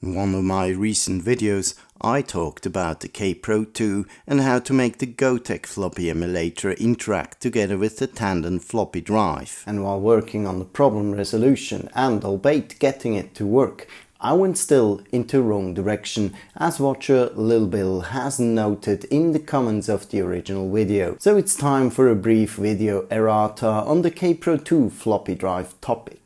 In one of my recent videos, I talked about the Kaypro II and how to make the Gotek floppy emulator interact together with the Tandon floppy drive. And while working on the problem resolution and albeit getting it to work, I went still into wrong direction, as watcher Lil Bill has noted in the comments of the original video. So it's time for a brief video errata on the Kaypro II floppy drive topic.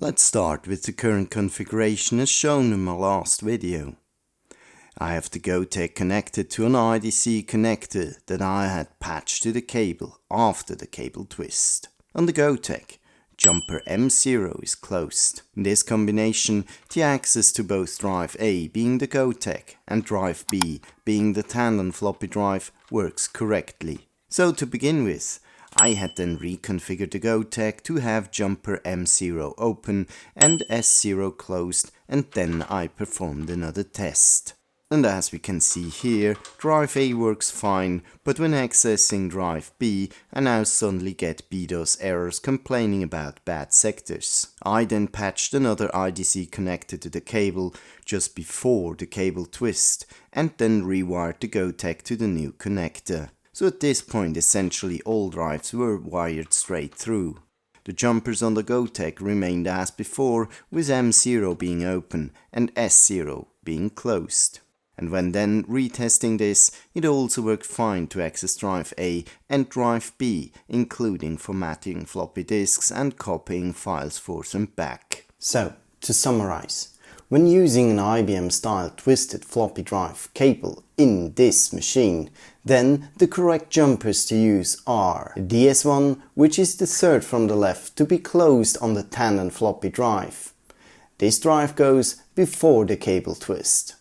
Let's start with the current configuration as shown in my last video. I have the Gotek connected to an IDC connector that I had patched to the cable after the cable twist. On the Gotek, jumper M0 is closed. In this combination, the access to both drive A being the Gotek and drive B being the Tandon floppy drive works correctly. So to begin with, I had then reconfigured the Gotek to have jumper M0 open and S0 closed, and then I performed another test. And as we can see here, drive A works fine, but when accessing drive B, I now suddenly get BDOS errors complaining about bad sectors. I then patched another IDC connector to the cable just before the cable twist, and then rewired the Gotek to the new connector. So at this point essentially all drives were wired straight through. The jumpers on the Gotek remained as before, with M0 being open and S0 being closed. And when then retesting this, it also worked fine to access drive A and drive B, including formatting floppy disks and copying files forth and back. So, to summarize, when using an IBM style twisted floppy drive cable in this machine, then the correct jumpers to use are DS1, which is the third from the left to be closed on the Tandon floppy drive. This drive goes before the cable twist.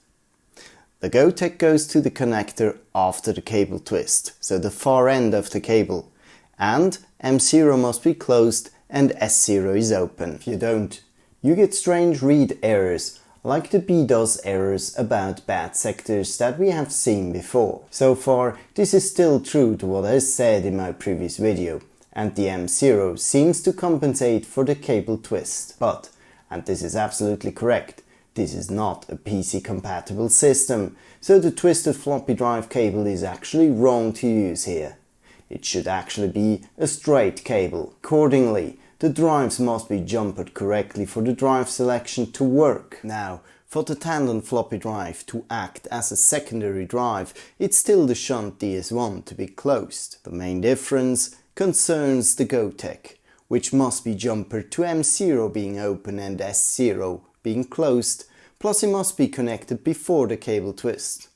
The Gotek goes to the connector after the cable twist, so the far end of the cable, and M0 must be closed and S0 is open. If you don't, you get strange read errors, like the BDOS errors about bad sectors that we have seen before. So far, this is still true to what I said in my previous video, and the M0 seems to compensate for the cable twist. But, and this is absolutely correct, this is not a PC compatible system, so the twisted floppy drive cable is actually wrong to use here. It should actually be a straight cable. Accordingly, the drives must be jumpered correctly for the drive selection to work. Now, for the Tandon floppy drive to act as a secondary drive, it's still the shunt DS1 to be closed. The main difference concerns the Gotek, which must be jumpered to M0 being open and S0 being closed, plus it must be connected before the cable twist.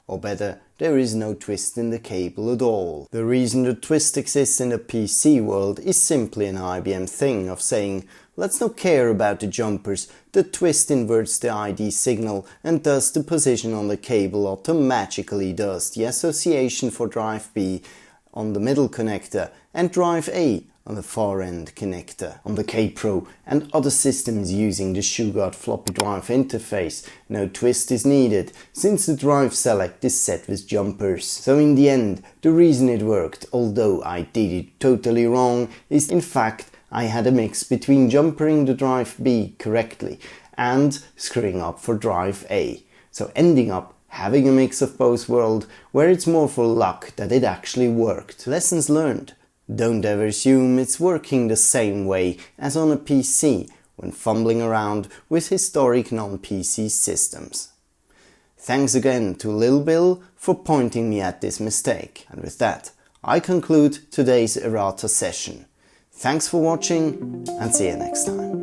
Or better, there is no twist in the cable at all. The reason the twist exists in the PC world is simply an IBM thing of saying, let's not care about the jumpers, the twist inverts the ID signal and thus the position on the cable automatically does the association for drive B on the middle connector and drive A on the far end connector. On the Kaypro and other systems using the ShoeGuard floppy drive interface, no twist is needed since the drive select is set with jumpers. So in the end, the reason it worked, although I did it totally wrong, is in fact I had a mix between jumpering the drive B correctly and screwing up for drive A. So ending up having a mix of both worlds where it's more for luck that it actually worked. Lessons learned. Don't ever assume it's working the same way as on a PC when fumbling around with historic non-PC systems. Thanks again to Lil Bill for pointing me at this mistake. And with that, I conclude today's errata session. Thanks for watching and see you next time.